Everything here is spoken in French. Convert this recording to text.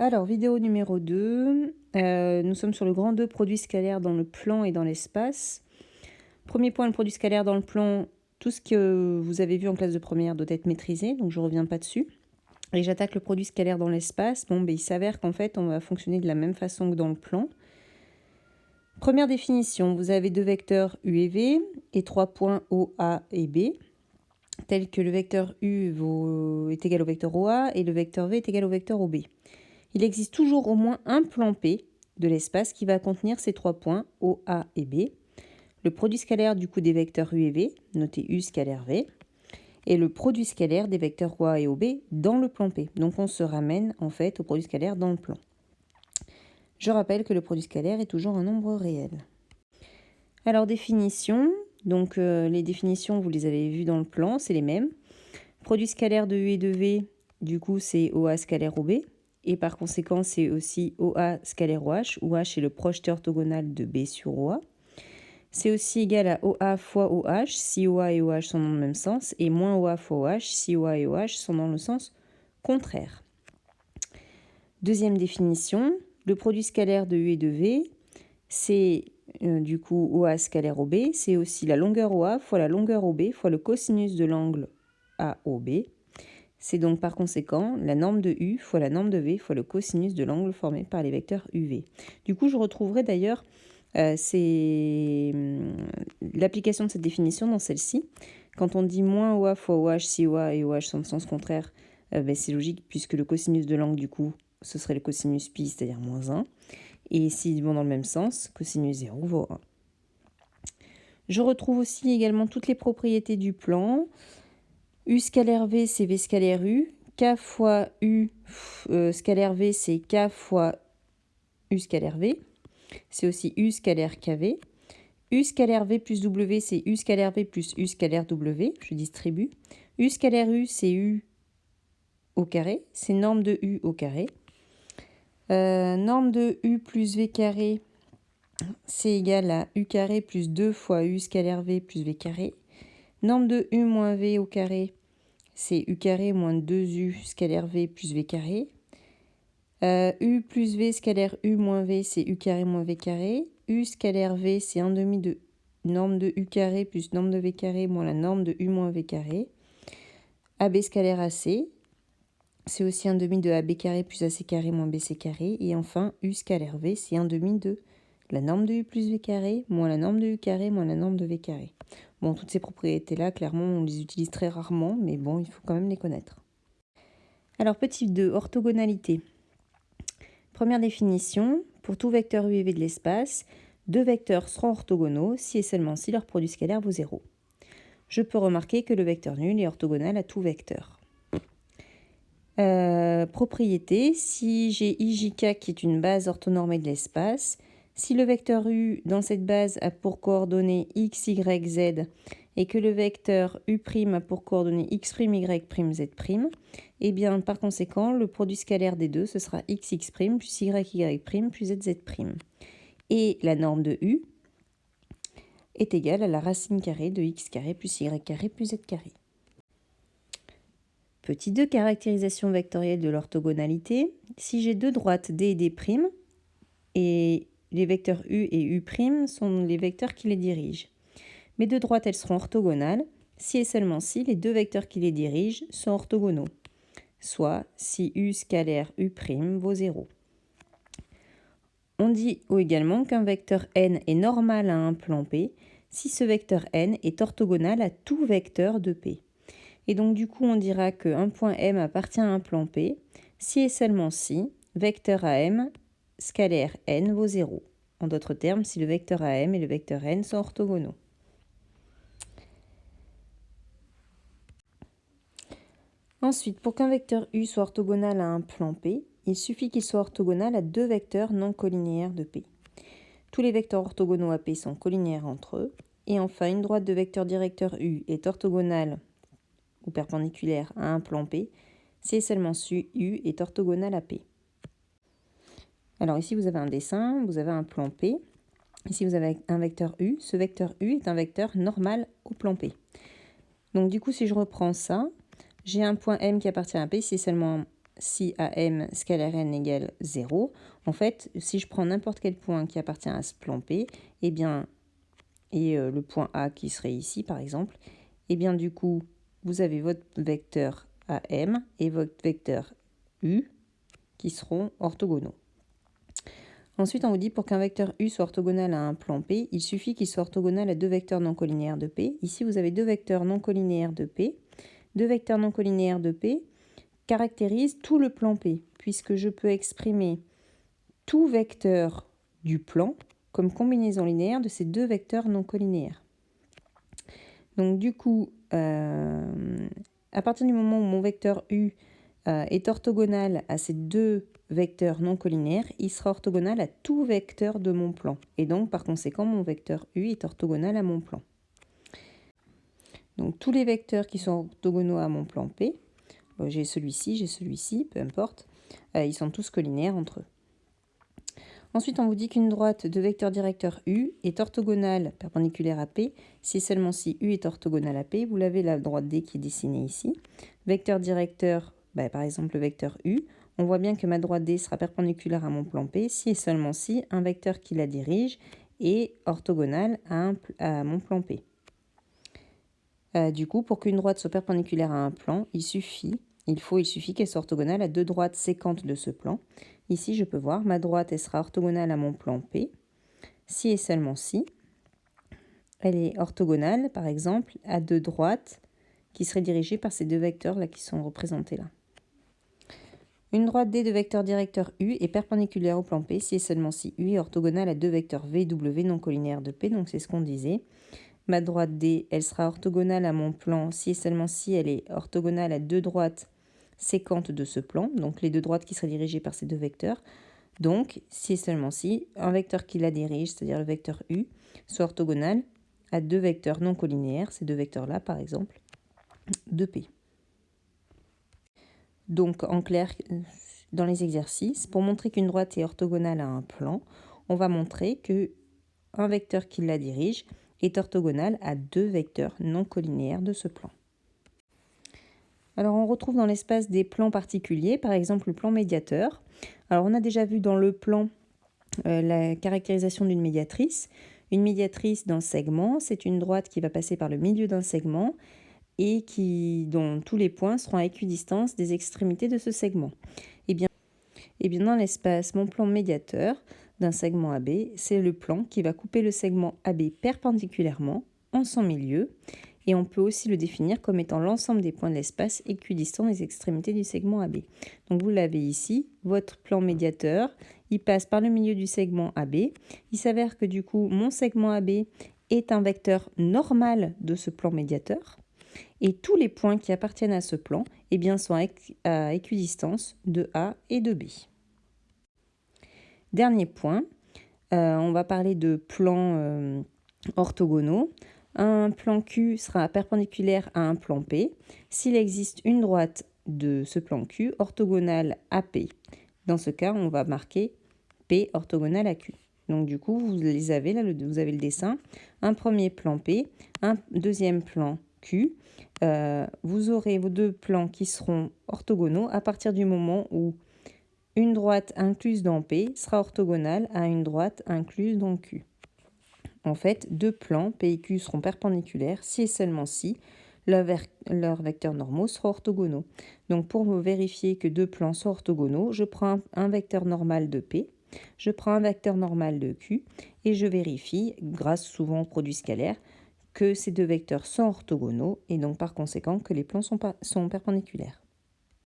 Alors, vidéo numéro 2. Nous sommes sur le grand 2, produit scalaire dans le plan et dans l'espace. Premier point, le produit scalaire dans le plan. Tout ce que vous avez vu en classe de première doit être maîtrisé, donc je ne reviens pas dessus. Et j'attaque le produit scalaire dans l'espace. Bon, il s'avère qu'en fait, on va fonctionner de la même façon que dans le plan. Première définition, vous avez deux vecteurs U et V et 3 points O, A et B, tels que le vecteur U est égal au vecteur OA et le vecteur V est égal au vecteur OB. Il existe toujours au moins un plan P de l'espace qui va contenir ces 3 points O, A et B. Le produit scalaire du coup des vecteurs U et V, noté U scalaire V, et le produit scalaire des vecteurs OA et OB dans le plan P. Donc on se ramène en fait au produit scalaire dans le plan. Je rappelle que le produit scalaire est toujours un nombre réel. Alors définition, donc les définitions vous les avez vues dans le plan, c'est les mêmes. Produit scalaire de U et de V, du coup c'est OA scalaire OB, et par conséquent c'est aussi OA scalaire OH, où H est le projeté orthogonal de B sur OA. C'est aussi égal à OA fois OH si OA et OH sont dans le même sens, et moins OA fois OH si OA et OH sont dans le sens contraire. Deuxième définition, le produit scalaire de U et de V, c'est du coup OA scalaire OB, c'est aussi la longueur OA fois la longueur OB fois le cosinus de l'angle AOB. C'est donc par conséquent la norme de U fois la norme de V fois le cosinus de l'angle formé par les vecteurs UV. Du coup, je retrouverai d'ailleurs l'application de cette définition dans celle-ci. Quand on dit moins OA fois OH si OA et OH sont de sens contraire, c'est logique puisque le cosinus de l'angle, du coup, ce serait le cosinus pi, c'est-à-dire moins 1. Et s'ils vont dans le même sens, cosinus 0 vaut 1. Je retrouve aussi également toutes les propriétés du plan. U scalaire V, c'est V scalaire U. K fois U scalaire V, c'est K fois U scalaire V. C'est aussi U scalaire KV. U scalaire V plus W, c'est U scalaire V plus U scalaire W. Je distribue. U scalaire U, c'est U au carré. C'est norme de U au carré. Norme de U plus V carré, c'est égal à U carré plus 2 fois U scalaire V plus V carré. Norme de U moins V au carré, c'est U carré moins 2U scalaire V plus V carré. U plus V scalaire U moins V, c'est U carré moins V carré. U scalaire V, c'est 1 demi de norme de U carré plus norme de V carré moins la norme de U moins V carré. AB scalaire AC, c'est aussi 1 demi de AB carré plus AC carré moins BC carré. Et enfin, U scalaire V, c'est 1 demi de la norme de U plus V carré moins la norme de U carré moins la norme de V carré. Bon, toutes ces propriétés-là, clairement, on les utilise très rarement, mais bon, il faut quand même les connaître. Alors, petit 2, orthogonalité. Première définition, pour tout vecteur U et V de l'espace, deux vecteurs seront orthogonaux si et seulement si leur produit scalaire vaut 0. Je peux remarquer que le vecteur nul est orthogonal à tout vecteur. Propriété, si j'ai IJK qui est une base orthonormée de l'espace, si le vecteur U dans cette base a pour coordonnées x, y, z et que le vecteur U' a pour coordonnées x', y', z', et bien par conséquent le produit scalaire des deux ce sera x, x' plus y, y' plus z, z'. Et la norme de U est égale à la racine carrée de x carré plus y carré plus z carré. Petit 2, caractérisation vectorielle de l'orthogonalité. Si j'ai deux droites D et D', et les vecteurs U et U' sont les vecteurs qui les dirigent. Mes deux droites, elles seront orthogonales si et seulement si les deux vecteurs qui les dirigent sont orthogonaux, soit si U scalaire U' vaut 0. On dit également qu'un vecteur n est normal à un plan P si ce vecteur n est orthogonal à tout vecteur de P. Et donc du coup, on dira qu'un point M appartient à un plan P si et seulement si vecteur AM scalaire n vaut 0. En d'autres termes, si le vecteur AM et le vecteur n sont orthogonaux. Ensuite, pour qu'un vecteur U soit orthogonal à un plan P, il suffit qu'il soit orthogonal à deux vecteurs non collinéaires de P. Tous les vecteurs orthogonaux à P sont collinéaires entre eux. Et enfin, une droite de vecteur directeur U est orthogonale ou perpendiculaire à un plan P, si et seulement si U est orthogonal à P. Alors ici, vous avez un dessin, vous avez un plan P. Ici, vous avez un vecteur U. Ce vecteur U est un vecteur normal au plan P. Donc du coup, si je reprends ça, j'ai un point M qui appartient à P si seulement si AM scalaire n égale 0, en fait, si je prends n'importe quel point qui appartient à ce plan P, eh bien, et le point A qui serait ici, par exemple, eh bien, du coup, vous avez votre vecteur AM et votre vecteur U qui seront orthogonaux. Ensuite, on vous dit pour qu'un vecteur U soit orthogonal à un plan P, il suffit qu'il soit orthogonal à deux vecteurs non collinéaires de P. Ici, vous avez deux vecteurs non collinéaires de P. Deux vecteurs non collinéaires de P caractérisent tout le plan P, puisque je peux exprimer tout vecteur du plan comme combinaison linéaire de ces deux vecteurs non collinéaires. Donc du coup, à partir du moment où mon vecteur U est orthogonal à ces deux vecteurs non collinéaires, il sera orthogonal à tout vecteur de mon plan. Et donc, par conséquent, mon vecteur U est orthogonal à mon plan. Donc, tous les vecteurs qui sont orthogonaux à mon plan P, j'ai celui-ci, peu importe, ils sont tous collinéaires entre eux. Ensuite, on vous dit qu'une droite de vecteur directeur U est orthogonale perpendiculaire à P si et seulement si U est orthogonal à P. Vous l'avez la droite D qui est dessinée ici. Vecteur directeur, par exemple le vecteur U, on voit bien que ma droite D sera perpendiculaire à mon plan P si et seulement si un vecteur qui la dirige est orthogonal à mon plan P. Du coup, pour qu'une droite soit perpendiculaire à un plan, il suffit qu'elle soit orthogonale à deux droites séquentes de ce plan. Ici, je peux voir, ma droite, elle sera orthogonale à mon plan P, si et seulement si elle est orthogonale, par exemple, à deux droites qui seraient dirigées par ces deux vecteurs-là qui sont représentés là. Une droite D de vecteur directeur U est perpendiculaire au plan P si et seulement si U est orthogonale à deux vecteurs V, W non collinéaires de P, donc c'est ce qu'on disait. Ma droite D, elle sera orthogonale à mon plan si et seulement si elle est orthogonale à deux droites séquentes de ce plan, donc les deux droites qui seraient dirigées par ces deux vecteurs. Donc, si et seulement si un vecteur qui la dirige, c'est-à-dire le vecteur U, soit orthogonal à deux vecteurs non collinéaires, ces deux vecteurs-là par exemple, de P. Donc, en clair, dans les exercices, pour montrer qu'une droite est orthogonale à un plan, on va montrer qu'un vecteur qui la dirige est orthogonal à deux vecteurs non collinéaires de ce plan. Alors, on retrouve dans l'espace des plans particuliers, par exemple le plan médiateur. Alors, on a déjà vu dans le plan la caractérisation d'une médiatrice. Une médiatrice d'un segment, c'est une droite qui va passer par le milieu d'un segment et dont tous les points seront à équidistance des extrémités de ce segment. Et bien dans l'espace, mon plan médiateur d'un segment AB, c'est le plan qui va couper le segment AB perpendiculairement en son milieu, et on peut aussi le définir comme étant l'ensemble des points de l'espace équidistants des extrémités du segment AB. Donc vous l'avez ici, votre plan médiateur, il passe par le milieu du segment AB. Il s'avère que du coup, mon segment AB est un vecteur normal de ce plan médiateur. Et tous les points qui appartiennent à ce plan sont à équidistance de A et de B. Dernier point, on va parler de plans orthogonaux. Un plan Q sera perpendiculaire à un plan P s'il existe une droite de ce plan Q orthogonale à P. Dans ce cas, on va marquer P orthogonale à Q. Donc du coup, vous les avez là, vous avez le dessin. Un premier plan P, un deuxième plan Q. Vous aurez vos deux plans qui seront orthogonaux à partir du moment où une droite incluse dans P sera orthogonale à une droite incluse dans Q. En fait, deux plans P et Q seront perpendiculaires si et seulement si leurs vecteurs normaux seront orthogonaux. Donc pour vérifier que deux plans sont orthogonaux, je prends un vecteur normal de P, je prends un vecteur normal de Q et je vérifie, grâce souvent au produit scalaire, que ces deux vecteurs sont orthogonaux et donc par conséquent que les plans sont perpendiculaires.